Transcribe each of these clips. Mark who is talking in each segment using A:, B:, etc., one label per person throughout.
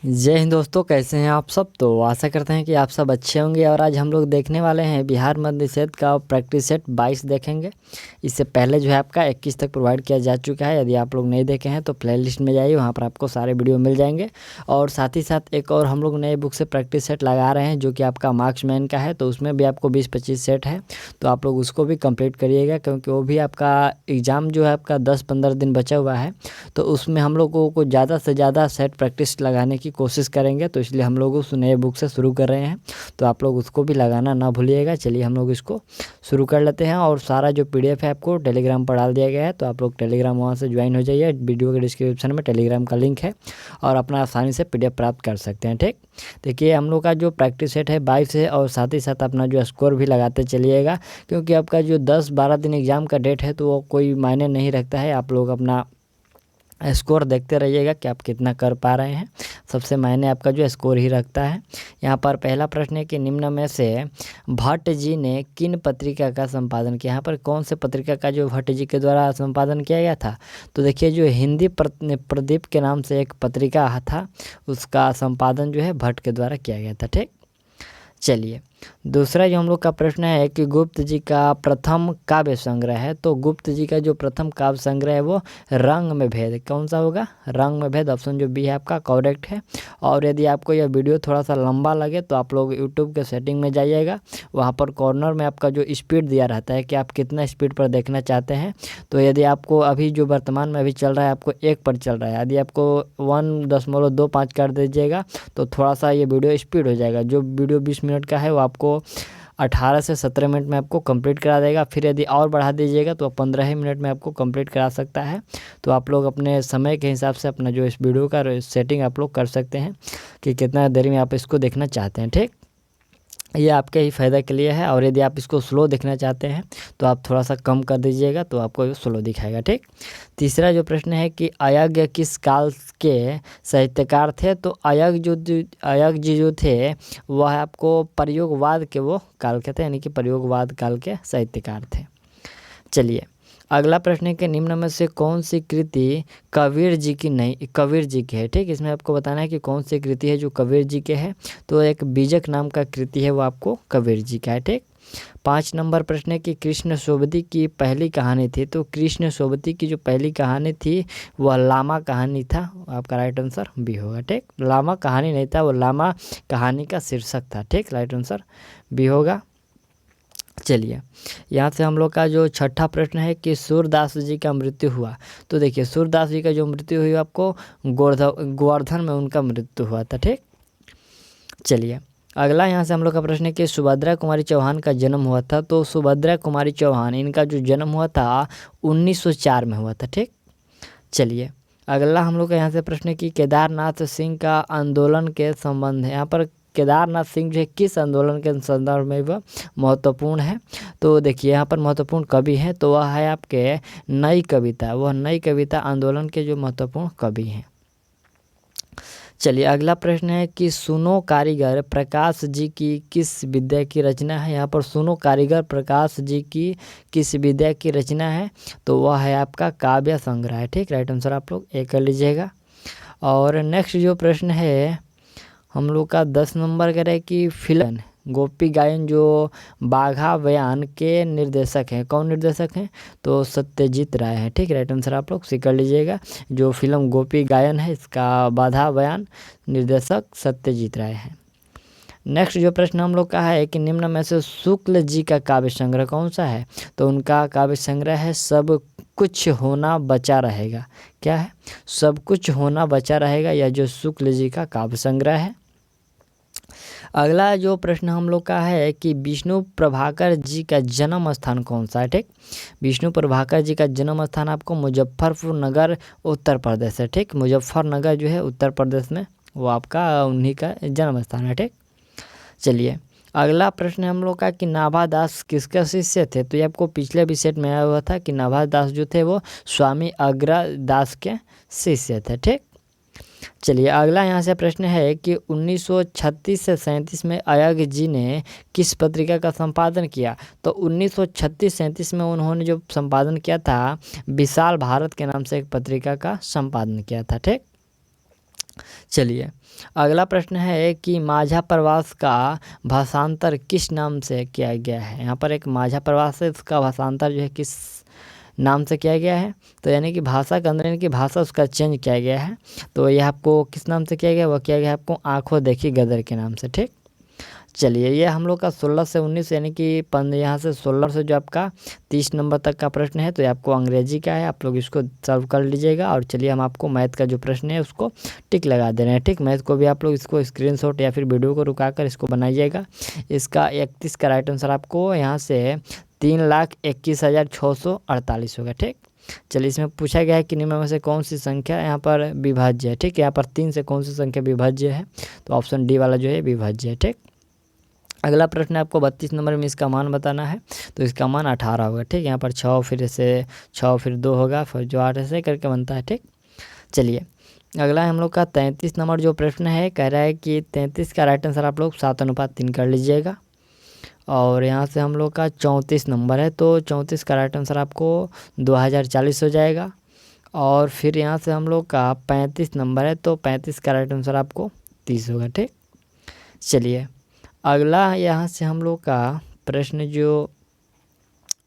A: जय हिंद दोस्तों, कैसे हैं आप सब। तो आशा करते हैं कि आप सब अच्छे होंगे। और आज हम लोग देखने वाले हैं बिहार मद्य निषेध का प्रैक्टिस सेट 22 देखेंगे। इससे पहले जो है आपका 21 तक प्रोवाइड किया जा चुका है। यदि आप लोग नहीं देखे हैं तो प्ले लिस्ट में जाइए, वहाँ पर आपको सारे वीडियो मिल जाएंगे। और साथ ही साथ एक और हम लोग नए बुक से प्रैक्टिस सेट लगा रहे हैं, जो कि आपका मार्क्समैन का है। तो उसमें भी आपको 20-25 सेट है, तो आप लोग उसको भी कंप्लीट करिएगा, क्योंकि वो भी आपका एग्ज़ाम जो है आपका 10-15 दिन बचा हुआ है। तो उसमें हम लोगों को ज़्यादा से ज़्यादा सेट प्रैक्टिस लगाने की कोशिश करेंगे। तो इसलिए हम लोग उस नए बुक से शुरू कर रहे हैं, तो आप लोग उसको भी लगाना ना भूलिएगा। चलिए हम लोग इसको शुरू कर लेते हैं। और सारा जो PDF है आपको टेलीग्राम पर डाल दिया गया है, तो आप लोग टेलीग्राम वहाँ से ज्वाइन हो जाइए। वीडियो के डिस्क्रिप्शन में टेलीग्राम का लिंक है, और अपना आसानी से PDF प्राप्त कर सकते हैं। ठीक, देखिए हम लोग का जो प्रैक्टिस सेट है 22 है, और साथ ही साथ अपना जो स्कोर भी लगाते चलिएगा, क्योंकि आपका जो 10-12 दिन एग्ज़ाम का डेट है तो वो कोई मायने नहीं रखता है। आप लोग अपना स्कोर देखते रहिएगा कि आप कितना कर पा रहे हैं। सबसे मायने आपका जो स्कोर ही रखता है। यहाँ पर पहला प्रश्न है कि निम्न में से भट्ट जी ने किन पत्रिका का संपादन किया। यहाँ पर कौन से पत्रिका का जो भट्ट जी के द्वारा संपादन किया गया था। तो देखिए, जो हिंदी प्रदीप के नाम से एक पत्रिका था, उसका संपादन जो है भट्ट के द्वारा किया गया था। ठीक, चलिए दूसरा जो हम लोग का प्रश्न है कि गुप्त जी का प्रथम काव्य संग्रह है। तो गुप्त जी का जो प्रथम काव्य संग्रह है वो रंग में भेद, कौन सा होगा, रंग में भेद। ऑप्शन जो बी है आपका करेक्ट है। और यदि आपको यह वीडियो थोड़ा सा लंबा लगे तो आप लोग यूट्यूब के सेटिंग में जाइएगा, वहाँ पर कॉर्नर में आपका जो स्पीड दिया रहता है कि आप कितना स्पीड पर देखना चाहते हैं। तो यदि आपको अभी जो वर्तमान में अभी चल रहा है आपको 1 पर चल रहा है, यदि आपको 1.25 कर दीजिएगा तो थोड़ा सा ये वीडियो स्पीड हो जाएगा। जो वीडियो 20 मिनट का है वो आपको 18 से 17 मिनट में आपको कंप्लीट करा देगा। फिर यदि और बढ़ा दीजिएगा तो 15 ही मिनट में आपको कंप्लीट करा सकता है। तो आप लोग अपने समय के हिसाब से अपना जो इस वीडियो का सेटिंग आप लोग कर सकते हैं कि कितना देर में आप इसको देखना चाहते हैं। ठीक, ये आपके ही फ़ायदा के लिए है। और यदि आप इसको स्लो देखना चाहते हैं तो आप थोड़ा सा कम कर दीजिएगा, तो आपको ये स्लो दिखाएगा। ठीक, तीसरा जो प्रश्न है कि अयज्ञ किस काल के साहित्यकार थे। तो अयज्ञ जी जो थे वह आपको प्रयोगवाद के वो काल के थे, यानी कि प्रयोगवाद काल के साहित्यकार थे। चलिए अगला प्रश्न है कि निम्न में से कौन सी कृति कबीर जी की नहीं, कबीर जी की है। ठीक, इसमें आपको बताना है कि कौन सी कृति है जो कबीर जी के है। तो एक बीजक नाम का कृति है, वो आपको कबीर जी का है। ठीक, 5 नंबर प्रश्न है कि कृष्ण सोबती की पहली कहानी थी। तो कृष्ण सोबती की जो पहली कहानी थी वह लामा कहानी था। आपका राइट आंसर बी होगा। ठीक, लामा कहानी नहीं था, वो लामा कहानी का शीर्षक था। ठीक, राइट आंसर बी होगा। चलिए यहाँ से हम लोग का जो छठा प्रश्न है कि सूरदास जी का मृत्यु हुआ। तो देखिए, सूरदास जी का जो मृत्यु हुई आपको गोवर्धन में उनका मृत्यु हुआ था। ठीक, चलिए अगला यहाँ से हम लोग का प्रश्न है कि सुभद्रा कुमारी चौहान का जन्म हुआ था। तो सुभद्रा कुमारी चौहान, इनका जो जन्म हुआ था 1904 में हुआ था। ठीक, चलिए अगला हम लोग का यहाँ से प्रश्न है कि केदारनाथ सिंह का आंदोलन के संबंध है। यहाँ पर केदारनाथ सिंह जो है किस आंदोलन के संदर्भ में वह महत्वपूर्ण है। तो देखिए यहाँ पर महत्वपूर्ण कवि हैं, तो वह है आपके नई कविता, वह नई कविता आंदोलन के जो महत्वपूर्ण कवि हैं। चलिए अगला प्रश्न है कि सुनो कारीगर प्रकाश जी की किस विद्या की रचना है। यहाँ पर सुनो कारीगर प्रकाश जी की किस विद्या की रचना है। तो वह है आपका काव्य संग्रह है। ठीक, राइट आंसर आप लोग ए कर लीजिएगा। और नेक्स्ट जो प्रश्न है हम लोग का 10 नंबर का है कि फिल्म गोपी गायन जो बाघा बयान के निर्देशक हैं, कौन निर्देशक हैं। तो सत्यजीत राय हैं। ठीक, राइट आंसर आप लोग सी कर लीजिएगा। जो फिल्म गोपी गायन है इसका बाघा बयान निर्देशक सत्यजीत राय हैं। नेक्स्ट जो प्रश्न हम लोग का है कि निम्न में से शुक्ल जी का काव्य संग्रह कौन सा है। तो उनका काव्य संग्रह है सब कुछ होना बचा रहेगा। क्या है, सब कुछ होना बचा रहेगा, यह जो शुक्ल जी का काव्य संग्रह है। अगला जो प्रश्न हम लोग का है कि विष्णु प्रभाकर जी का जन्म स्थान कौन सा है। ठीक, विष्णु प्रभाकर जी का जन्म स्थान आपको मुजफ्फरपुर नगर उत्तर प्रदेश है। ठीक, मुजफ्फरनगर जो है उत्तर प्रदेश में, वो आपका उन्हीं का जन्म स्थान है। ठीक, चलिए अगला प्रश्न हम लोग का कि नाभा दास किसके शिष्य थे। तो ये आपको पिछले भी सेट में आया हुआ था कि नाभा दास जो थे वो स्वामी अग्रदास के शिष्य थे। ठीक, चलिए अगला यहाँ से प्रश्न है कि 1936 से 37 में अयज्ञ जी ने किस पत्रिका का संपादन किया। तो 1936-37 में उन्होंने जो संपादन किया था विशाल भारत के नाम से एक पत्रिका का संपादन किया था। ठीक, चलिए अगला प्रश्न है कि माझा प्रवास का भाषांतर किस नाम से किया गया है। यहाँ पर एक माझा प्रवास है, उसका भाषांतर जो है किस नाम से किया गया है। तो यानी कि भाषा के अंदर यानी कि भाषा उसका चेंज किया गया है। तो यह आपको किस नाम से किया गया, वह किया गया आपको आँखों देखी गदर के नाम से। ठीक, चलिए ये हम लोग का 16 से 19 यानी कि यहाँ से 16 से जो आपका 30 नंबर तक का प्रश्न है, तो ये आपको अंग्रेजी का है, आप लोग इसको सॉल्व कर लीजिएगा। और चलिए हम आपको मैथ का जो प्रश्न है उसको टिक लगा दे रहे हैं। ठीक, मैथ को भी आप लोग इसको स्क्रीनशॉट या फिर वीडियो को रुका कर इसको बनाइएगा। इसका 31 का राइट आंसर आपको यहाँ से 3,21,648 होगा। ठीक, चलिए इसमें पूछा गया है कि निम्न में से कौन सी संख्या यहाँ पर विभाज्य है। ठीक, यहाँ पर 3 से कौन सी संख्या विभाज्य है, तो ऑप्शन डी वाला जो है विभाज्य है। ठीक, अगला प्रश्न आपको 32 नंबर में इसका मान बताना है। तो इसका मान 18 होगा। ठीक, यहाँ पर 6 फिर से 6 फिर 2 होगा, फिर जो 8 ऐसे करके बनता है। ठीक, चलिए अगला हम लोग का 33 नंबर जो प्रश्न है, कह रहा है कि 33 का राइट आंसर आप लोग 7:3 कर लीजिएगा। और यहाँ से हम लोग का 34 नंबर है, तो 34 का राइट आंसर आपको 2040 हो जाएगा। और फिर यहाँ से हम लोग का 35 नंबर है, तो 35 का राइट आंसर आपको 30 होगा। ठीक, चलिए अगला यहाँ से हम लोग का प्रश्न जो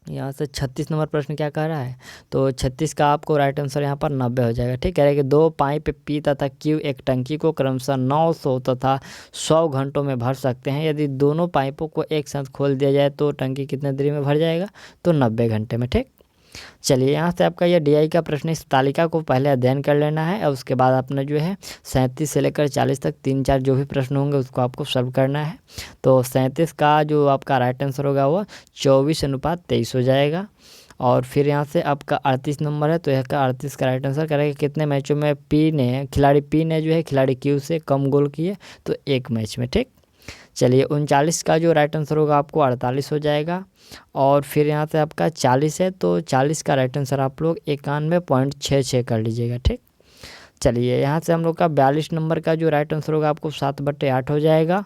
A: यहाँ से 36 नंबर प्रश्न क्या कह रहा है, तो 36 का आपको राइट आंसर यहाँ पर 90 हो जाएगा। ठीक, कह रहा है कि 2 पाइप पी तथा क्यू एक टंकी को क्रमशः 900 तथा 100 घंटों में भर सकते हैं। यदि दोनों पाइपों को एक साथ खोल दिया जाए तो टंकी कितने देरी में भर जाएगा, तो 90 घंटे में। ठीक, चलिए यहाँ से आपका यह डीआई का प्रश्न, इस तालिका को पहले अध्ययन कर लेना है और उसके बाद आपने जो है 37 से लेकर 40 तक 3-4 जो भी प्रश्न होंगे उसको आपको सॉल्व करना है। तो 37 का जो आपका राइट आंसर होगा वो 24:23 हो जाएगा। और फिर यहाँ से आपका 38 नंबर है, तो यह का 38 का राइट आंसर करेगा कितने मैचों में खिलाड़ी पी ने जो है खिलाड़ी क्यू से कम गोल किए, तो एक मैच में। ठीक, चलिए 39 का जो राइट आंसर होगा आपको 48 हो जाएगा। और फिर यहाँ से आपका 40 है, तो 40 का राइट आंसर आप लोग 91.66 कर लीजिएगा। ठीक, चलिए यहाँ से हम लोग का 42 नंबर का जो राइट आंसर होगा आपको 7/8 हो जाएगा।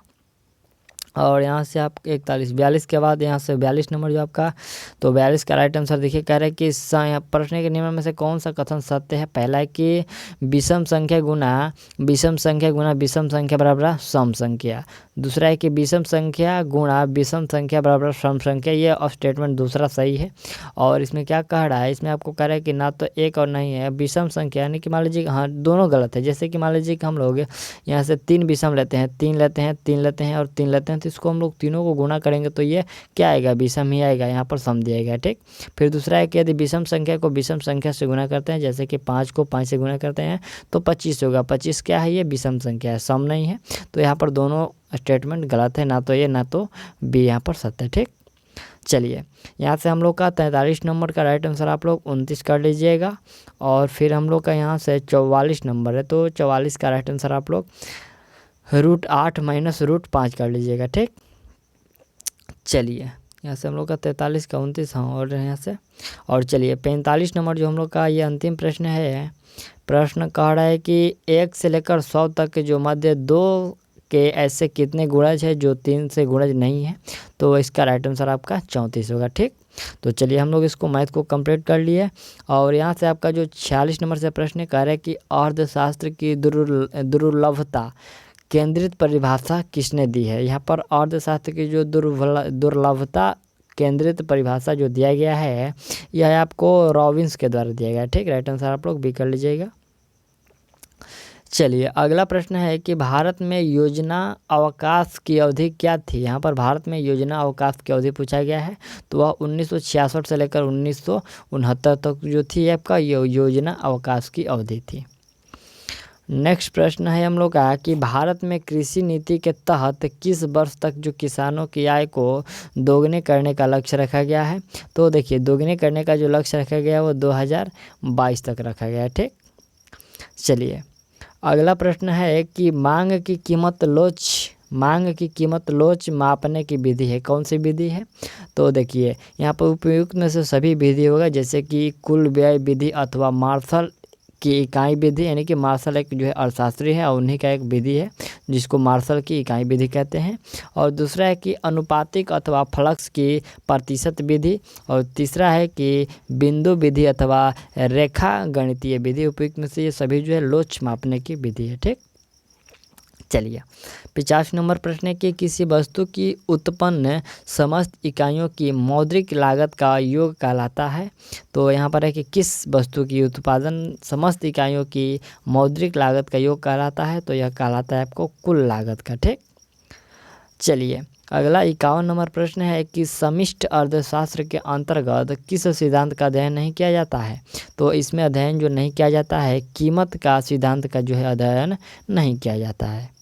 A: और यहाँ से आप 42 के बाद यहाँ से 42 नंबर जो आपका, तो 42 का राइट आंसर देखिए कह रहा है कि प्रश्न के निम्न में से कौन सा कथन सत्य है। पहला है कि विषम संख्या गुना विषम संख्या बराबर सम संख्या। दूसरा है कि विषम संख्या गुणा विषम संख्या बराबर सम संख्या। ये स्टेटमेंट दूसरा सही है। और इसमें क्या कह रहा है, इसमें आपको कह रहा है कि ना तो एक और नहीं है विषम संख्या, यानी कि मान लीजिए हाँ दोनों गलत है। जैसे कि मान लीजिए कि हम लोग यहाँ से 3 विषम लेते हैं, 3 लेते हैं, 3 लेते हैं और 3 लेते हैं, तो इसको हम लोग तीनों को गुणा करेंगे तो ये क्या आएगा, विषम ही आएगा, यहाँ पर सम दिया गया। ठीक, फिर दूसरा है कि यदि विषम संख्या को विषम संख्या से गुणा करते हैं, जैसे कि 5 को 5 से गुणा करते हैं तो 25 होगा। 25 क्या है, ये विषम संख्या है, सम नहीं है। तो यहाँ पर दोनों स्टेटमेंट गलत है, ना तो ये ना तो बी यहाँ पर सत्य है। ठीक, चलिए यहाँ से हम लोग का 43 नंबर का राइट आंसर आप लोग 29 कर लीजिएगा। और फिर हम लोग का यहाँ से 44 नंबर है, तो 44 का राइट आंसर आप लोग √8 - √5 कर लीजिएगा। ठीक, चलिए यहाँ से हम लोग का 43 का 29 हाँ और यहाँ से। और चलिए 45 नंबर जो हम लोग का ये अंतिम प्रश्न है, प्रश्न कह रहा है कि 1 से लेकर 100 तक के जो मध्य 2 के ऐसे कितने गुणज है जो 3 से गुणज नहीं है। तो इसका राइट आंसर आपका 34 होगा। ठीक, तो चलिए हम लोग इसको मैथ को कंप्लीट कर लिए। और यहाँ से आपका जो 46 नंबर से प्रश्न कह रहा है कि अर्थशास्त्र की दुर्लभता केंद्रित परिभाषा किसने दी है। यहाँ पर अर्थशास्त्र की जो दुर्लभता केंद्रित परिभाषा जो दिया गया है यह आपको रॉबिन्स के द्वारा दिया गया है। ठीक, राइट आंसर आप लोग भी कर लीजिएगा। चलिए अगला प्रश्न है कि भारत में योजना अवकाश की अवधि क्या थी। यहाँ पर भारत में योजना अवकाश की अवधि पूछा गया है, तो वह 1966 से लेकर 1969 तक जो थी आपका योजना अवकाश की अवधि थी। नेक्स्ट प्रश्न है हम लोग का कि भारत में कृषि नीति के तहत किस वर्ष तक जो किसानों की आय को दोगुने करने का लक्ष्य रखा गया है। तो देखिए दोगुने करने का जो लक्ष्य रखा गया है वो 2022 तक रखा गया है। ठीक, चलिए अगला प्रश्न है कि मांग की कीमत लोच मापने की विधि है, कौन सी विधि है। तो देखिए यहाँ पर उपयुक्त में से सभी विधि होगा, जैसे कि कुल व्यय विधि अथवा मार्शल की इकाई विधि, यानी कि मार्शल एक जो है अर्थशास्त्री है और उन्हीं का एक विधि है जिसको मार्शल की इकाई विधि कहते हैं। और दूसरा है कि अनुपातिक अथवा फ्लक्स की प्रतिशत विधि। और तीसरा है कि बिंदु विधि अथवा रेखा गणितीय विधि। उपयुक्त में से ये सभी जो है लोच मापने की विधि है। ठीक, चलिए 50 नंबर प्रश्न है कि किसी वस्तु की उत्पन्न समस्त इकाइयों की मौद्रिक लागत का योग कहलाता है। तो यहाँ पर है कि किस वस्तु की उत्पादन समस्त इकाइयों की मौद्रिक लागत का योग कहलाता है, तो यह कहलाता है आपको कुल लागत का। ठीक, चलिए अगला 51 नंबर प्रश्न है कि समष्टि अर्थशास्त्र के अंतर्गत किस सिद्धांत का अध्ययन नहीं किया जाता है। तो इसमें अध्ययन जो नहीं किया जाता है, कीमत का सिद्धांत का जो है अध्ययन नहीं किया जाता है।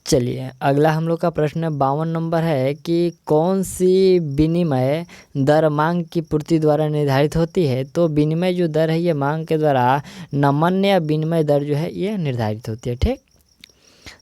A: चलिए अगला हम लोग का प्रश्न 52 नंबर है कि कौन सी विनिमय दर मांग की पूर्ति द्वारा निर्धारित होती है। तो विनिमय जो दर है ये मांग के द्वारा नमनीय विनिमय दर जो है ये निर्धारित होती है। ठीक,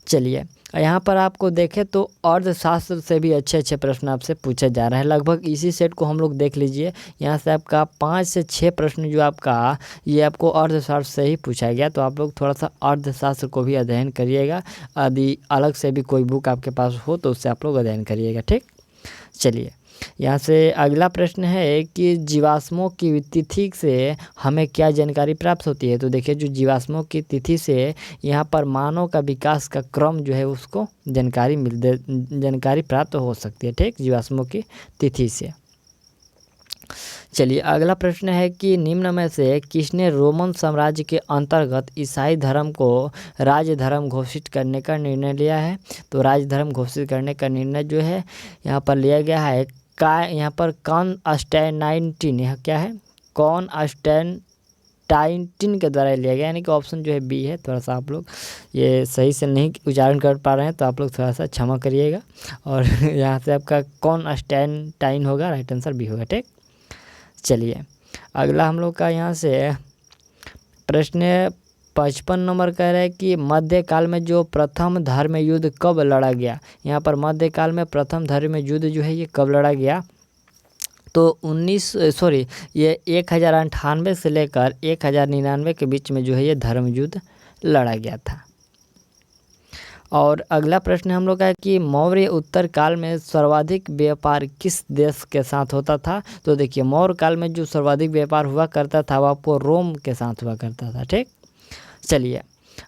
A: चलिए यहाँ पर आपको देखें तो अर्थशास्त्र से भी अच्छे अच्छे प्रश्न आपसे पूछे जा रहे हैं। लगभग इसी सेट को हम लोग देख लीजिए, यहाँ से आपका 5 से 6 प्रश्न जो आपका ये आपको अर्थशास्त्र से ही पूछा गया। तो आप लोग थोड़ा सा अर्थशास्त्र को भी अध्ययन करिएगा, यदि अलग से भी कोई बुक आपके पास हो तो उससे आप लोग अध्ययन करिएगा। ठीक, चलिए यहाँ से अगला प्रश्न है कि जीवाश्मों की तिथि से हमें क्या जानकारी प्राप्त होती है। तो देखिए जो जीवाश्मों की तिथि से यहाँ पर मानव का विकास का क्रम जो है उसको जानकारी प्राप्त हो सकती है। ठीक, जीवाश्मों की तिथि से। चलिए अगला प्रश्न है कि निम्न में से किसने रोमन साम्राज्य के अंतर्गत ईसाई धर्म को राज्य धर्म घोषित करने का निर्णय लिया है। तो राज्य धर्म घोषित करने का निर्णय जो है यहाँ पर लिया गया है यहाँ पर कॉन्स्टेंटाइन, यह क्या है, कॉन्स्टेंटाइन के द्वारा लिया गया, यानी कि ऑप्शन जो है बी है। थोड़ा सा आप लोग ये सही से नहीं उच्चारण कर पा रहे हैं तो आप लोग थोड़ा सा क्षमा करिएगा। और यहाँ से आपका कॉन्स्टेंटाइन होगा, राइट आंसर बी होगा। ठीक, चलिए अगला हम लोग का यहाँ से प्रश्न 55 नंबर कह रहा है कि मध्यकाल में जो प्रथम धर्म युद्ध कब लड़ा गया। यहाँ पर मध्यकाल में प्रथम धर्म युद्ध जो है ये कब लड़ा गया। तो 1098 से लेकर 1099 के बीच में जो है ये धर्म युद्ध लड़ा गया था। और अगला प्रश्न हम लोग का है कि मौर्य उत्तर काल में सर्वाधिक व्यापार किस देश के साथ होता था। तो देखिए मौर्य काल में जो सर्वाधिक व्यापार हुआ करता था वो आपको रोम के साथ हुआ करता था। ठीक, चलिए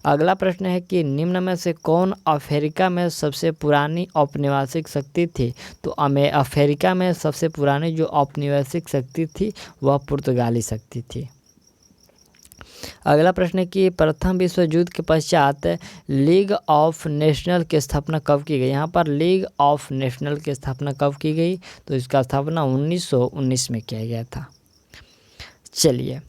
A: अगला प्रश्न है कि निम्न में से कौन अफ्रीका में सबसे पुरानी औपनिवेशिक शक्ति थी। तो अफ्रीका में सबसे पुरानी जो औपनिवेशिक शक्ति थी वह पुर्तगाली शक्ति थी। अगला प्रश्न है कि प्रथम विश्व युद्ध के पश्चात लीग ऑफ नेशनल की स्थापना कब की गई। यहाँ पर लीग ऑफ नेशनल की स्थापना कब की गई। तो इसका स्थापना 1919 में किया गया था। चलिए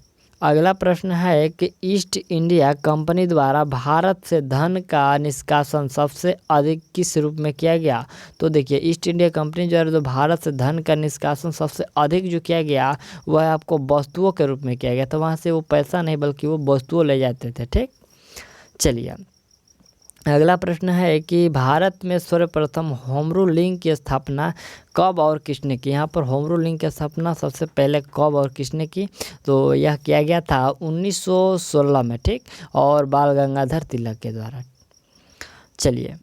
A: अगला प्रश्न है कि ईस्ट इंडिया कंपनी द्वारा भारत से धन का निष्कासन सबसे अधिक किस रूप में किया गया। तो देखिए ईस्ट इंडिया कंपनी द्वारा जो भारत से धन का निष्कासन सबसे अधिक जो किया गया वह आपको वस्तुओं के रूप में किया गया। तो वहाँ से वो पैसा नहीं बल्कि वो वस्तुओं ले जाते थे। ठीक, चलिए अगला प्रश्न है कि भारत में सर्वप्रथम होम रूलिंग की स्थापना कब और किसने की। यहाँ पर होम रूलिंग की स्थापना सबसे पहले कब और किसने की। तो यह किया गया था 1916 में। ठीक, और बाल गंगाधर तिलक के द्वारा। चलिए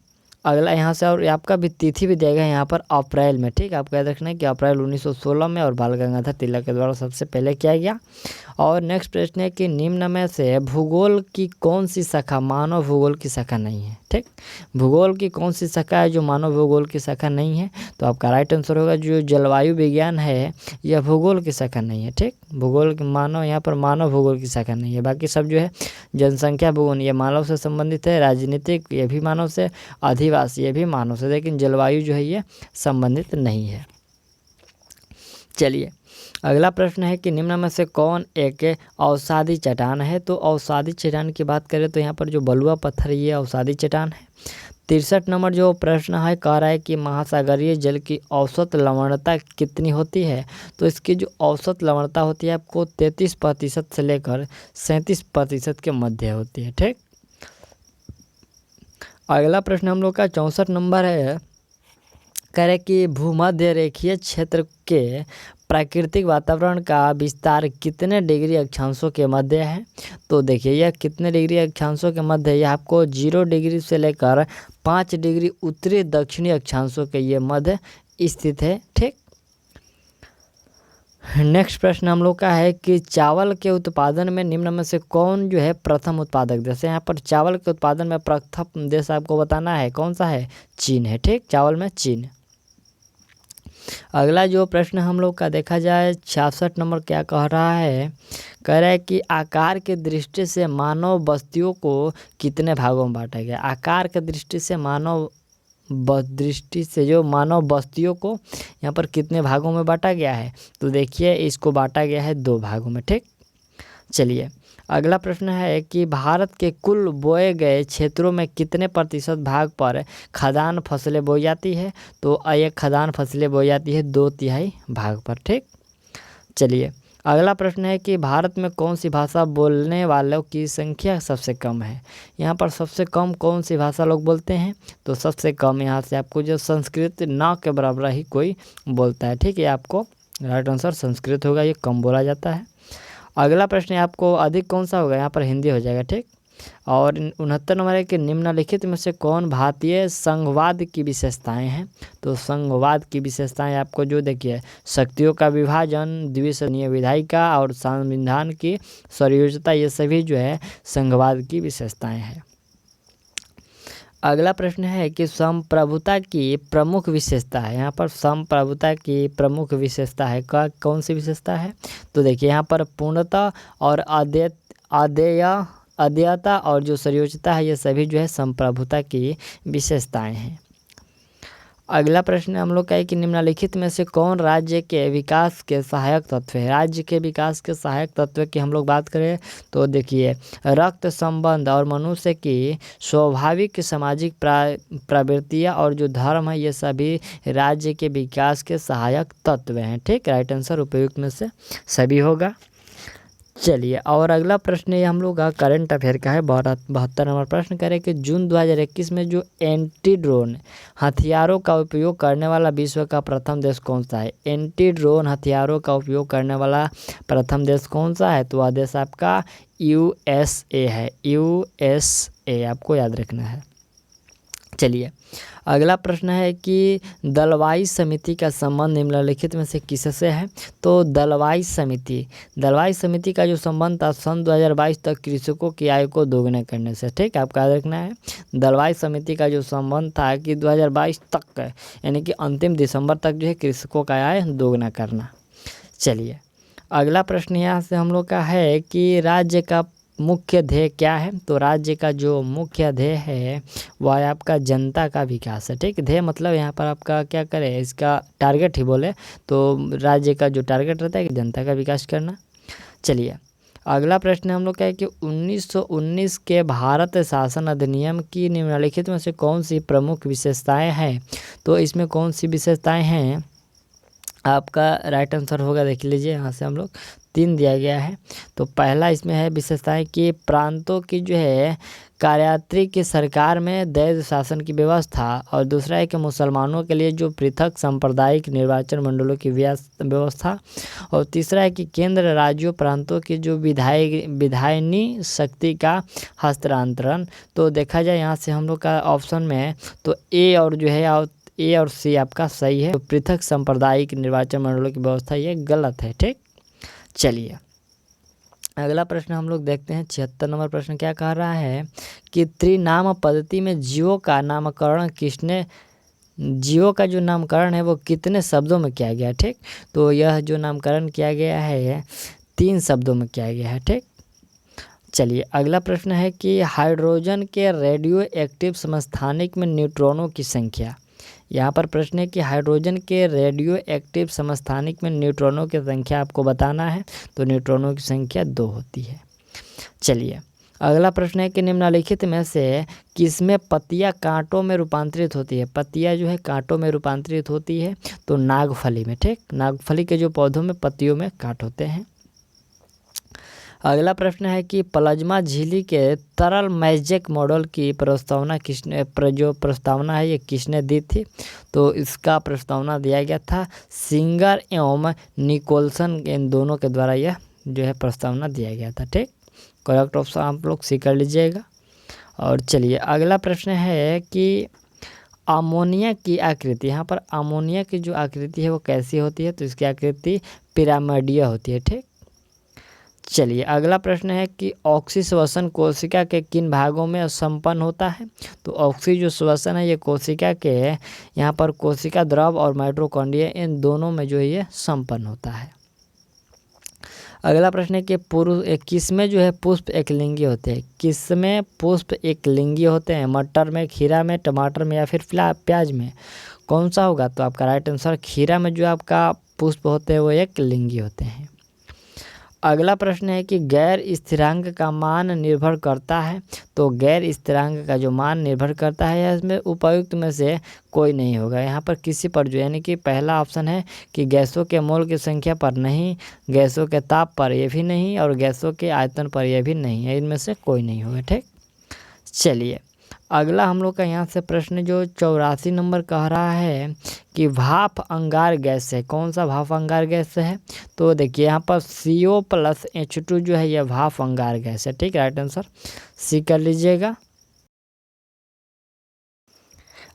A: अगला यहाँ से और आपका भी तिथि भी दिया गया है यहाँ पर अप्रैल में। ठीक, आपको याद रखना है कि अप्रैल 1916 में और बाल गंगाधर तिलक के द्वारा सबसे पहले किया गया। और नेक्स्ट प्रश्न है कि निम्न में से भूगोल की कौन सी शाखा मानव भूगोल की शाखा नहीं है। ठीक, भूगोल की कौन सी शाखा है जो मानव भूगोल की शाखा नहीं है। तो आपका राइट आंसर होगा जो जलवायु विज्ञान है यह भूगोल की शाखा नहीं है। ठीक, भूगोल की यहाँ पर मानव भूगोल की शाखा नहीं है। बाकी सब जो है जनसंख्या भूगोल ये मानव से संबंधित है, राजनीतिक ये भी मानव से, अधिवासी ये भी मानव से, लेकिन जलवायु जो है ये संबंधित नहीं है। चलिए अगला प्रश्न है कि निम्न में से कौन एक अवसादी चट्टान है। तो अवसादी चट्टान की बात करें तो यहाँ पर जो बलुआ पत्थर ये अवसादी चट्टान है। 63 नंबर जो प्रश्न है कह रहा है कि महासागरीय जल की औसत लवणता कितनी होती है। तो इसकी जो औसत लवणता होती है आपको 33% से लेकर 37% के मध्य होती है। ठीक, अगला प्रश्न हम लोग का 64 नंबर है, कह रहे कि भूमध्य रेखीय क्षेत्र के प्राकृतिक वातावरण का विस्तार कितने डिग्री अक्षांशों के मध्य है। तो देखिए यह कितने डिग्री अक्षांशों के मध्य है, यह आपको 0 डिग्री से लेकर 5 डिग्री उत्तरी दक्षिणी अक्षांशों के ये मध्य स्थित है। ठीक, नेक्स्ट प्रश्न हम लोग का है कि चावल के उत्पादन में निम्न में से कौन जो है प्रथम उत्पादक देश है। यहाँ पर चावल के उत्पादन में प्रथम देश आपको बताना है कौन सा है, चीन है। ठीक, चावल में चीन। अगला जो प्रश्न हम लोग का देखा जाए 66 नंबर क्या कह रहा है, कह रहा है कि आकार के दृष्टि से मानव बस्तियों को कितने भागों में बांटा गया। आकार के दृष्टि से जो मानव बस्तियों को यहाँ पर कितने भागों में बांटा गया है, तो देखिए इसको बांटा गया है 2 भागों में। ठीक, चलिए अगला प्रश्न है कि भारत के कुल बोए गए क्षेत्रों में कितने प्रतिशत भाग पर खाद्यान्न फसलें बोई जाती है, तो ये खाद्यान्न फसलें बोई जाती है 2/3 भाग पर। ठीक, चलिए अगला प्रश्न है कि भारत में कौन सी भाषा बोलने वालों की संख्या सबसे कम है। यहाँ पर सबसे कम कौन सी भाषा लोग बोलते हैं, तो सबसे कम यहाँ से आपको जो संस्कृत ना के बराबर ही कोई बोलता है। ठीक है, आपको राइट आंसर संस्कृत होगा, ये कम बोला जाता है। अगला प्रश्न है आपको अधिक कौन सा होगा, यहाँ पर हिंदी हो जाएगा। ठीक, और 69 नंबर है कि निम्नलिखित में से कौन भारतीय संघवाद की विशेषताएं हैं, तो संघवाद की विशेषताएं आपको जो देखिए शक्तियों का विभाजन, द्विसदनीय विधायिका और संविधान की सर्वोच्चता, ये सभी जो है संघवाद की विशेषताएं हैं। अगला प्रश्न है कि संप्रभुता की प्रमुख विशेषता है। यहाँ पर संप्रभुता की प्रमुख विशेषता है कौन सी विशेषता है, तो देखिए यहाँ पर पूर्णता और अद्ययता और जो सर्वोच्चता है, ये सभी जो है संप्रभुता की विशेषताएं हैं। अगला प्रश्न हम लोग का है कि निम्नलिखित में से कौन राज्य के विकास के सहायक तत्व है। राज्य के विकास के सहायक तत्व की हम लोग बात करें तो देखिए रक्त संबंध और मनुष्य की स्वाभाविक सामाजिक प्रवृत्तियाँ और जो धर्म है, ये सभी राज्य के विकास के सहायक तत्व हैं। ठीक, राइट आंसर उपयुक्त में से सभी होगा। चलिए और अगला प्रश्न ये हम लोग का करंट अफेयर का है। 72 नंबर प्रश्न करें कि जून 2021 में जो एंटी ड्रोन हथियारों का उपयोग करने वाला विश्व का प्रथम देश कौन सा है। एंटी ड्रोन हथियारों का उपयोग करने वाला प्रथम देश कौन सा है, तो वह देश आपका USA है। USA आपको याद रखना है। चलिए अगला प्रश्न है कि दलवाई समिति का संबंध निम्नलिखित में से किससे है, तो दलवाई समिति का जो संबंध था सन 2022 तक कृषकों की आय को दोगुना करने से। ठीक, आपको याद रखना है दलवाई समिति का जो संबंध था कि 2022 तक यानी कि अंतिम दिसंबर तक जो है कृषकों का आय दोगुना करना। चलिए अगला प्रश्न यहाँ से हम लोग का है कि राज्य का मुख्य ध्येय क्या है, तो राज्य का जो मुख्य ध्येय है वह आपका जनता का विकास है। ठीक, ध्येय मतलब यहाँ पर आपका क्या करें, इसका टारगेट ही बोले तो राज्य का जो टारगेट रहता है कि जनता का विकास करना। चलिए अगला प्रश्न हम लोग का है कि 1919 के भारत शासन अधिनियम की निम्नलिखित में से कौन सी प्रमुख विशेषताएँ हैं, तो इसमें कौन सी विशेषताएँ हैं आपका राइट आंसर होगा, देख लीजिए यहाँ से हम लोग 3 दिया गया है। तो पहला इसमें है विशेषताएं कि प्रांतों की जो है कार्यात्री की सरकार में द्वैध शासन की व्यवस्था, और दूसरा है कि मुसलमानों के लिए जो पृथक सांप्रदायिक निर्वाचन मंडलों की व्यवस्था, और तीसरा है कि केंद्र राज्यों प्रांतों की जो विधायनी शक्ति का हस्तांतरण। तो देखा जाए यहाँ से हम लोग का ऑप्शन में तो ए और सी आपका सही है। तो पृथक सांप्रदायिक निर्वाचन मंडलों की व्यवस्था ये गलत है। ठीक, चलिए अगला प्रश्न हम लोग देखते हैं 76 नंबर प्रश्न क्या कह रहा है कि त्रिनाम पद्धति में जीवों का जो नामकरण है वो कितने शब्दों में किया गया है। ठीक, तो यह जो नामकरण किया गया है 3 शब्दों में किया गया है। ठीक, चलिए अगला प्रश्न है कि हाइड्रोजन के रेडियो एक्टिव समस्थानिक में न्यूट्रॉनों की संख्या। यहाँ पर प्रश्न है कि हाइड्रोजन के रेडियो एक्टिव समस्थानिक में न्यूट्रॉनों की संख्या आपको बताना है, तो न्यूट्रॉनों की संख्या 2 होती है। चलिए अगला प्रश्न है कि निम्नलिखित में से किसमें पत्तियाँ कांटों में रूपांतरित होती है। पत्तियाँ जो है कांटों में रूपांतरित होती है, तो नागफली में। ठीक, नागफली के जो पौधों में पत्तियों में कांट होते हैं। अगला प्रश्न है कि प्लाज्मा झिल्ली के तरल मैजिक मॉडल की प्रस्तावना किसने दी थी, तो इसका प्रस्तावना दिया गया था सिंगर एवं निकोलसन, इन दोनों के द्वारा यह जो है प्रस्तावना दिया गया था। ठीक, करेक्ट ऑप्शन आप लोग सी कर लीजिएगा। और चलिए अगला प्रश्न है कि अमोनिया की आकृति, यहाँ पर अमोनिया की जो आकृति है वो कैसी होती है, तो इसकी आकृति पिरामिडीय होती है। ठीक, चलिए अगला प्रश्न है कि ऑक्सी श्वसन कोशिका के किन भागों में संपन्न होता है। तो ऑक्सी जो श्वसन है ये कोशिका के यहाँ पर कोशिका द्रव और माइटोकॉन्ड्रिया इन दोनों में जो है ये संपन्न होता है। अगला प्रश्न है कि किसमें जो है पुष्प एकलिंगी होते हैं। किसमें पुष्प एकलिंगी होते हैं, मटर में, खीरा में, टमाटर में या फिर प्याज में, कौन सा होगा। तो आपका राइट आंसर खीरा में जो आपका पुष्प होते हैं वो एकलिंगी होते हैं। अगला प्रश्न है कि गैर स्थिरांक का मान निर्भर करता है। तो गैर स्थिरांक का जो मान निर्भर करता है इसमें उपयुक्त में से कोई नहीं होगा। यहाँ पर किसी पर जो यानी कि पहला ऑप्शन है कि गैसों के मोल की संख्या पर नहीं, गैसों के ताप पर ये भी नहीं, और गैसों के आयतन पर यह भी नहीं है, इनमें से कोई नहीं होगा। ठीक, चलिए अगला हम लोग का यहाँ से प्रश्न जो 84 नंबर कह रहा है कि भाप अंगार गैस है, कौन सा भाप अंगार गैस है। तो देखिए यहाँ पर CO+H2 जो है यह भाप अंगार गैस है। ठीक, राइट आंसर सी कर लीजिएगा।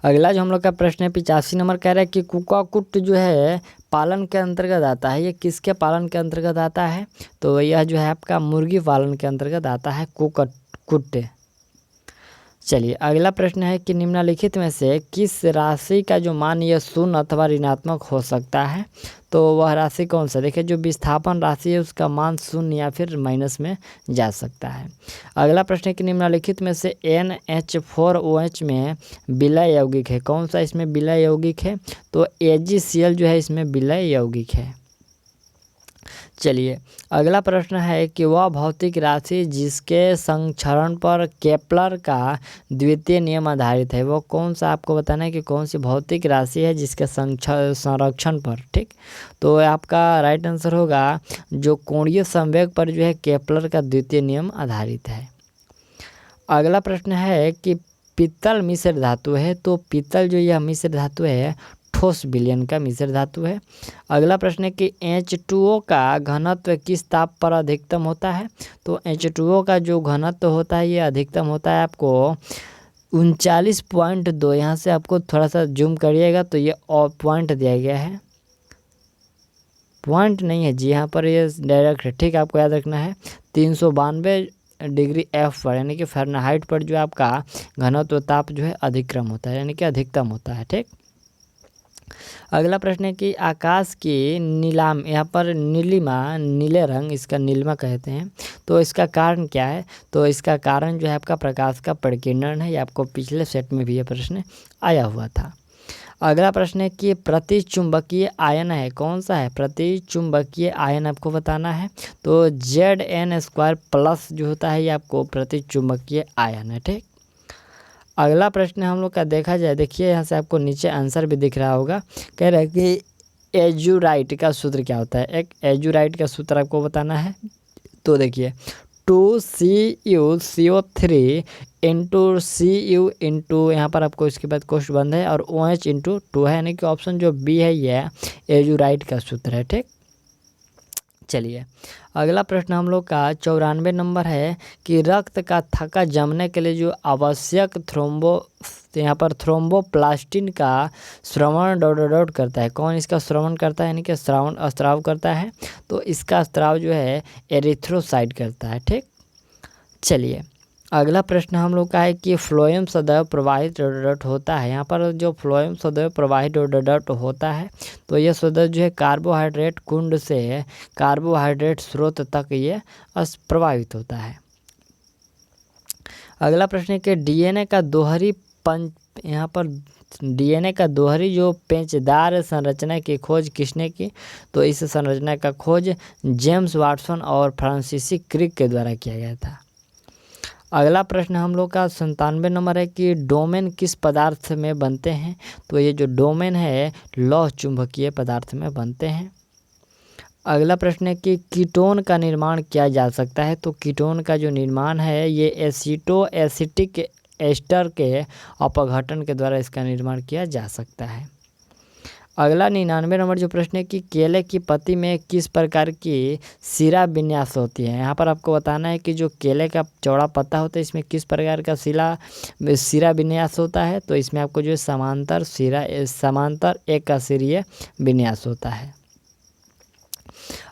A: अगला जो हम लोग का प्रश्न है 85 नंबर कह रहा है कि कुक्कुट जो है पालन के अंतर्गत आता है, ये किसके पालन के अंतर्गत आता है। तो यह जो है आपका मुर्गी पालन के अंतर्गत आता है कुक्कुट। चलिए अगला प्रश्न है कि निम्नलिखित में से किस राशि का जो मान यह शून्य अथवा ऋणात्मक हो सकता है। तो वह राशि कौन सा, देखिए जो विस्थापन राशि है उसका मान शून्य या फिर माइनस में जा सकता है। अगला प्रश्न है कि निम्नलिखित में से NH4OH में विलय यौगिक है, कौन सा इसमें विलय यौगिक है। तो AgCl जो है इसमें विलय यौगिक है। चलिए अगला प्रश्न है कि वह भौतिक राशि जिसके संक्षरण पर केपलर का द्वितीय नियम आधारित है, वो कौन सा आपको बताना है कि कौन सी भौतिक राशि है जिसके संरक्षण पर। ठीक, तो आपका राइट आंसर होगा जो कोणीय संवेग पर जो है केपलर का द्वितीय नियम आधारित है। अगला प्रश्न है कि पीतल मिश्र धातु है। तो पीतल जो यह मिश्र धातु है ठोस विलयन का मिश्र धातु है। अगला प्रश्न है कि H2O का घनत्व किस ताप पर अधिकतम होता है। तो H2O का जो घनत्व होता है ये अधिकतम होता है आपको 39.2। यहाँ से आपको थोड़ा सा जूम करिएगा तो ये पॉइंट दिया गया है, पॉइंट नहीं है जी, यहाँ पर ये डायरेक्ट है। ठीक, आपको याद रखना है 392 डिग्री F पर यानी कि फ़ारेनहाइट पर जो आपका घनत्व ताप जो है अधिक्रम होता है यानी कि अधिकतम होता है। ठीक, अगला प्रश्न है कि आकाश की नीलाम, यहाँ पर नीलिमा, नीले रंग, इसका नीलिमा कहते हैं, तो इसका कारण क्या है। तो इसका कारण जो है आपका प्रकाश का परिकीर्णन है। ये आपको पिछले सेट में भी ये प्रश्न आया हुआ था। अगला प्रश्न है कि प्रतिचुंबकीय आयन है, कौन सा है। प्रतिचुंबकीय आयन आपको बताना है। तो Zn² जो होता है ये आपको प्रतिचुंबकीय आयन है। ठीक, अगला प्रश्न हम लोग का देखा जाए, देखिए यहाँ से आपको नीचे आंसर भी दिख रहा होगा। कह रहा है कि एजुराइट का सूत्र क्या होता है। एक एजुराइट का सूत्र आपको बताना है। तो देखिए 2CuCO3 इंटू Cu इंटू यहाँ पर आपको इसके बाद कोष्ठ बंद है और OH इंटू 2 है, यानी कि ऑप्शन जो बी है ये एजुराइट का सूत्र है। ठीक, चलिए अगला प्रश्न हम लोग का 94 नंबर है कि रक्त का थक्का जमने के लिए जो आवश्यक यहाँ पर थ्रोम्बोप्लास्टिन का स्रवण डॉट करता है, कौन इसका स्रवण करता है यानी कि स्राव करता है। तो इसका स्राव जो है एरिथ्रोसाइट करता है। ठीक, चलिए अगला प्रश्न हम लोग का है कि फ्लोएम सदैव प्रवाहित डॉट होता है। यहाँ पर जो फ्लोएम सदैव प्रवाहित डॉट होता है तो ये सदैव जो है कार्बोहाइड्रेट कुंड से कार्बोहाइड्रेट स्रोत तक ये प्रवाहित होता है। अगला प्रश्न है कि डीएनए का दोहरी यहाँ पर डीएनए का दोहरी जो पेचदार संरचना की खोज किसने की। तो इस संरचना का खोज जेम्स वाटसन और फ्रांसीसी क्रिक के द्वारा किया गया था। अगला प्रश्न हम लोग का 97 नंबर है कि डोमेन किस पदार्थ में बनते हैं। तो ये जो डोमेन है लौह चुंबकीय पदार्थ में बनते हैं। अगला प्रश्न है कि कीटोन का निर्माण किया जा सकता है। तो कीटोन का जो निर्माण है ये एसिटिक एस्टर के अपघटन के द्वारा इसका निर्माण किया जा सकता है। अगला 99 नंबर जो प्रश्न है कि केले की पत्ती में किस प्रकार की सिरा विन्यास होती है। यहाँ पर आपको बताना है कि जो केले का चौड़ा पत्ता होता है इसमें किस प्रकार का सिरा विन्यास होता है। तो इसमें आपको जो है समांतर एक का सिरीय विन्यास होता है।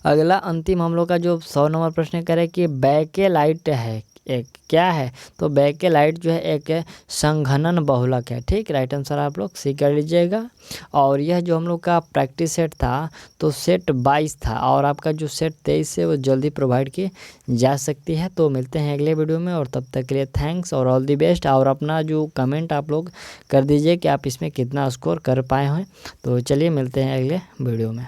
A: अगला अंतिम हम लोग का जो 100 नंबर प्रश्न करें कि बैकेलाइट है एक क्या है। तो बैकेलाइट जो है एक संघनन बहुलक है। ठीक, राइट आंसर आप लोग सी कर लीजिएगा। और यह जो हम लोग का प्रैक्टिस सेट था तो सेट 22 था और आपका जो सेट 23 है वो जल्दी प्रोवाइड की जा सकती है। तो मिलते हैं अगले वीडियो में और तब तक के लिए थैंक्स और ऑल दी बेस्ट। और अपना जो कमेंट आप लोग कर दीजिए कि आप इसमें कितना स्कोर कर पाए हैं। तो चलिए मिलते हैं अगले वीडियो में।